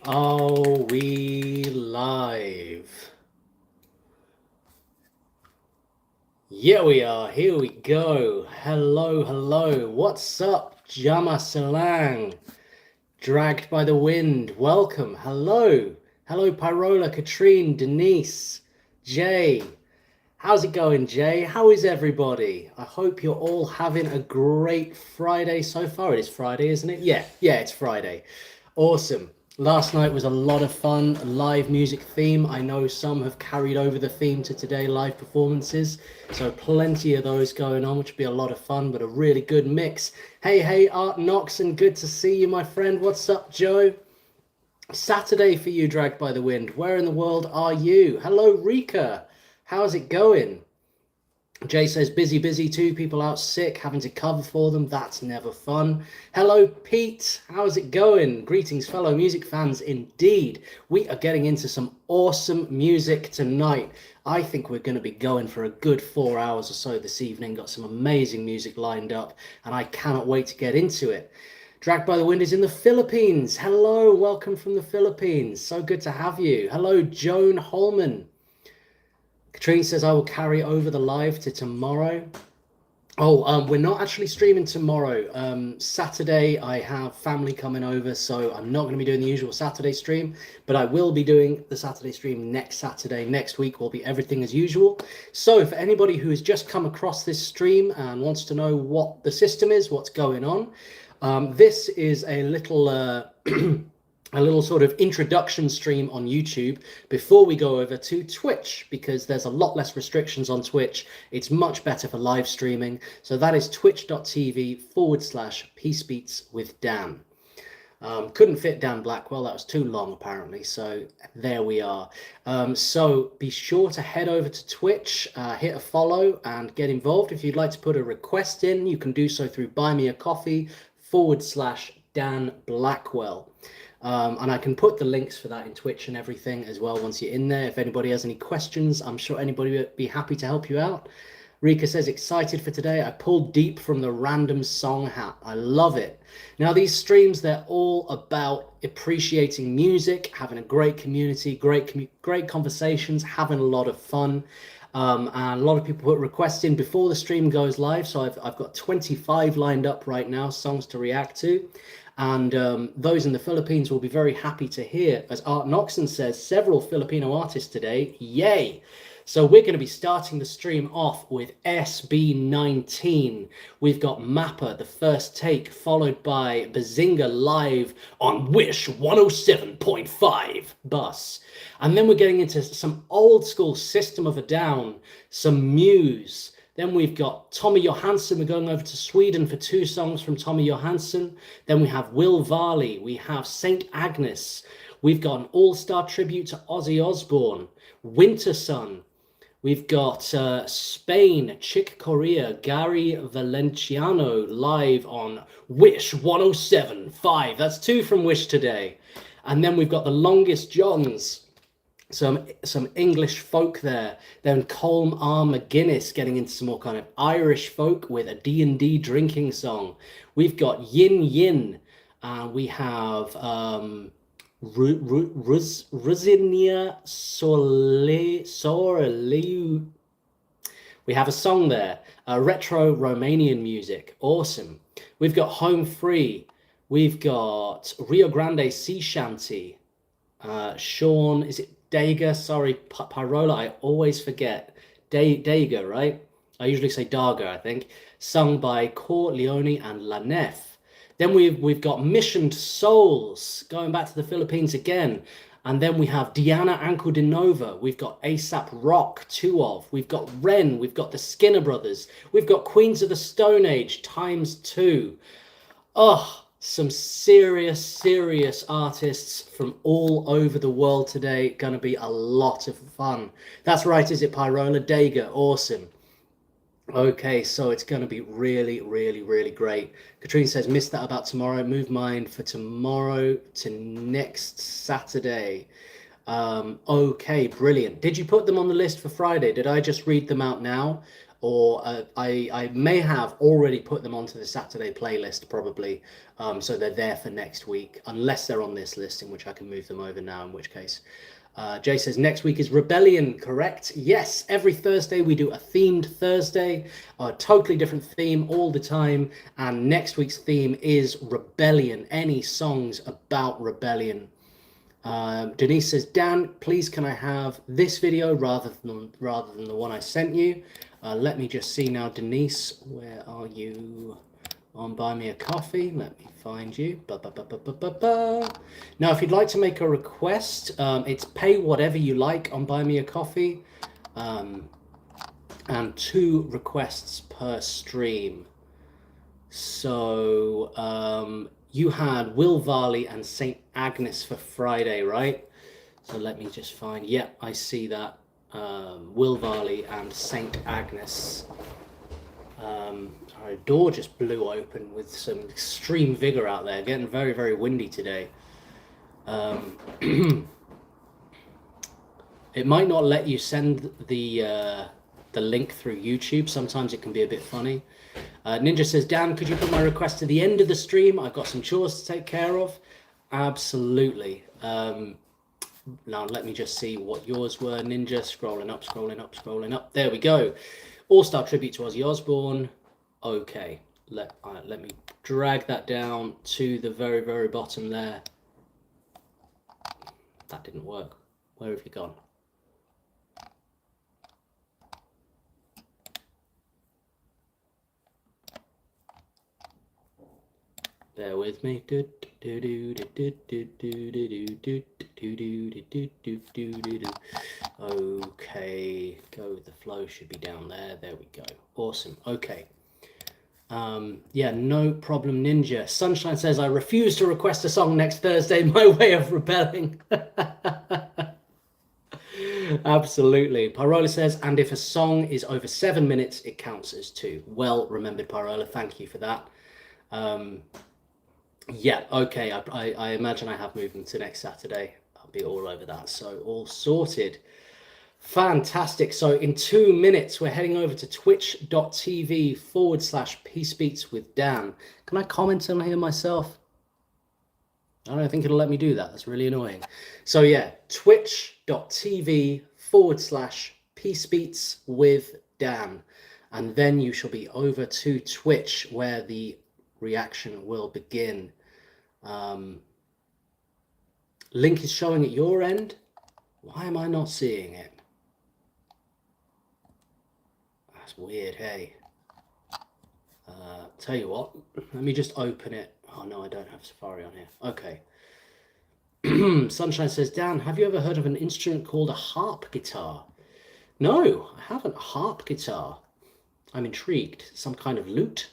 Are we live? Yeah, we are. Here we go. Hello, hello. What's up, Jama Salang? Dragged by the wind. Welcome. Hello. Hello, Pyrola, Katrine, Denise, Jay. How's it going, Jay? How is everybody? I hope you're all having a great Friday so far. It is Friday, isn't it? Yeah, it's Friday. Awesome. Last night was a lot of fun, live music theme. I know some have carried over the theme to today, live performances. So plenty of those going on, which will be a lot of fun, but a really good mix. Hey, Art Knox, and good to see you, my friend. What's up, Joe? Saturday for you, Dragged by the Wind. Where in the world are you? Hello, Rika. How's it going? Jay says, busy, two people out sick, having to cover for them. That's never fun. Hello, Pete. How's it going? Greetings, fellow music fans. Indeed, we are getting into some awesome music tonight. I think we're going to be going for a good 4 hours or so this evening. Got some amazing music lined up, and I cannot wait to get into it. Dragged by the Wind is in the Philippines. Hello, welcome from the Philippines. So good to have you. Hello, Joan Holman. Katrine says, I will carry over the live to tomorrow. We're not actually streaming tomorrow. Saturday, I have family coming over, so I'm not going to be doing the usual Saturday stream, but I will be doing the Saturday stream next Saturday. Next week will be everything as usual. So for anybody who has just come across this stream and wants to know what the system is, what's going on, this is a little... a little sort of introduction stream on YouTube before we go over to Twitch, because there's a lot less restrictions on Twitch. It's much better for live streaming. So that is twitch.tv/peacebeatswithdan. Couldn't fit Dan Blackwell. That was too long, apparently. So there we are. So be sure to head over to Twitch, hit a follow and get involved. If you'd like to put a request in, you can do so through BuyMeACoffee/Dan Blackwell. And I can put the links for that in Twitch and everything as well once you're in there. If anybody has any questions, I'm sure anybody would be happy to help you out. Rika says, excited for today. I pulled deep from the random song hat. I love it. Now, these streams, they're all about appreciating music, having a great community, great conversations, having a lot of fun. And a lot of people put requests in before the stream goes live. So I've got 25 lined up right now, songs to react to. And those in the Philippines will be very happy to hear, as Art Noxon says, several Filipino artists today. Yay! So we're going to be starting the stream off with SB19. We've got Mappa, The First Take, followed by Bazinga live on Wish 107.5 bus. And then we're getting into some old school System of a Down, some Muse. Then we've got Tommy Johansson. We're going over to Sweden for 2 songs from Tommy Johansson. Then we have Will Varley. We have Saint Agnes. We've got an all-star tribute to Ozzy Osbourne. Winter Sun. We've got Spain, Chick Corea, Gary Valenciano live on Wish 107.5. That's 2 from Wish today. And then we've got the Longest Johns. Some English folk there. Then Colm R. McGuinness getting into some more kind of Irish folk with a D&D drinking song. We've got Yin Yin. We have Rusinia Sorleu. We have a song there. Retro Romanian music. Awesome. We've got Home Free. We've got Rio Grande Sea Shanty. Sean, is it Daga? Sorry, Pyrola, I always forget. Daga, right? I usually say Daga, I think. Sung by Cor Leone and Lanef. Then we've got Missioned Souls, going back to the Philippines again. And then we have Diana Anco de Nova. We've got ASAP Rock, 2 of. We've got Ren. We've got the Skinner Brothers. We've got Queens of the Stone Age ×2. Oh, some serious artists from all over the world today. Gonna be a lot of fun. That's right, is it, Pyrola? Daga, awesome. Okay, so it's going to be really great. Katrine says, missed that about tomorrow. Move mine for tomorrow to next Saturday. Okay, brilliant. Did you put them on the list for Friday? Did I just read them out now? or I may have already put them onto the Saturday playlist probably, so they're there for next week, unless they're on this list, in which I can move them over now, in which case. Jay says next week is Rebellion, correct? Yes, every Thursday we do a themed Thursday, a totally different theme all the time, and next week's theme is Rebellion, any songs about rebellion. Denise says, Dan, please can I have this video rather than the one I sent you? Let me just see now, Denise, where are you on Buy Me a Coffee? Let me find you. Now, if you'd like to make a request, it's pay whatever you like on Buy Me a Coffee, and 2 requests per stream. So you had Will Varley and St. Agnes for Friday, right? So let me just find, yeah, I see that. Will Varley and St. Agnes. Our door just blew open with some extreme vigor out there, getting very, very windy today. It might not let you send the link through YouTube. Sometimes it can be a bit funny. Ninja says, Dan, could you put my request to the end of the stream? I've got some chores to take care of. Absolutely. Now let me just see what yours were, Ninja. Scrolling up, scrolling up, scrolling up. There we go. All-Star tribute to Ozzy Osbourne. Okay, let me drag that down to the very, very bottom there. That didn't work. Where have you gone? Bear with me. Okay, go with the flow, should be down there. There we go. Awesome. Okay. Yeah, no problem, Ninja. Sunshine says, I refuse to request a song next Thursday. My way of rebelling. Absolutely. Parola says, and if a song is over 7 minutes, it counts as 2. Well remembered, Parola. Thank you for that. Yeah, okay. I imagine I have moved them to next Saturday. I'll be all over that. So all sorted. Fantastic. So in 2 minutes, we're heading over to twitch.tv/peacebeats with Dan. Can I comment on here myself? I don't think it'll let me do that. That's really annoying. So yeah, twitch.tv/peacebeats with Dan. And then you shall be over to Twitch, where the reaction will begin. Link is showing at your end. Why am I not seeing it? That's weird, hey. Tell you what, let me just open it. Oh no, I don't have Safari on here. Okay. Sunshine says, Dan, have you ever heard of an instrument called a harp guitar? No, I haven't. A harp guitar. I'm intrigued. Some kind of lute?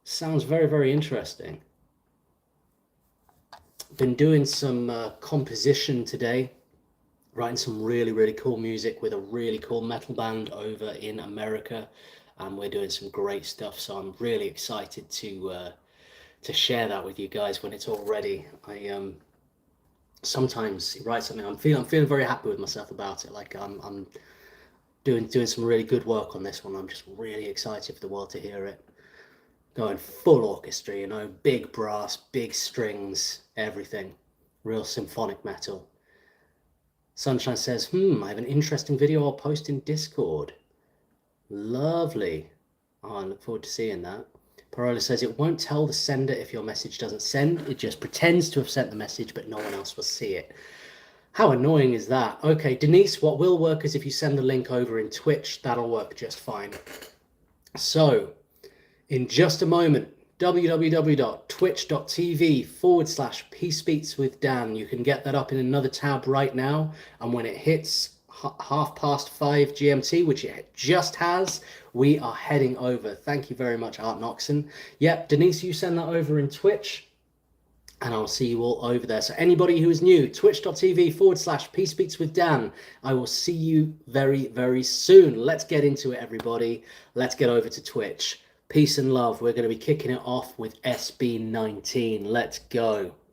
Sounds very, very interesting. Been doing some composition today, writing some really, really cool music with a really cool metal band over in America, and we're doing some great stuff. So I'm really excited to share that with you guys when it's all ready. I sometimes write something, I'm feeling very happy with myself about it. Like I'm doing some really good work on this one. I'm just really excited for the world to hear it. Going full orchestra, you know, big brass, big strings, everything. Real symphonic metal. Sunshine says, I have an interesting video I'll post in Discord. Lovely. Oh, I look forward to seeing that. Parola says, it won't tell the sender if your message doesn't send. It just pretends to have sent the message, but no one else will see it. How annoying is that? Okay, Denise, what will work is if you send the link over in Twitch, that'll work just fine. So, in just a moment, www.twitch.tv/peacebeatswithdan. You can get that up in another tab right now. And when it hits 5:30 GMT, which it just has, we are heading over. Thank you very much, Art Noxon. Yep, Denise, you send that over in Twitch, and I'll see you all over there. So anybody who is new, twitch.tv/peacebeatswithdan. I will see you very, very soon. Let's get into it, everybody. Let's get over to Twitch. Peace and love. We're going to be kicking it off with SB19. Let's go.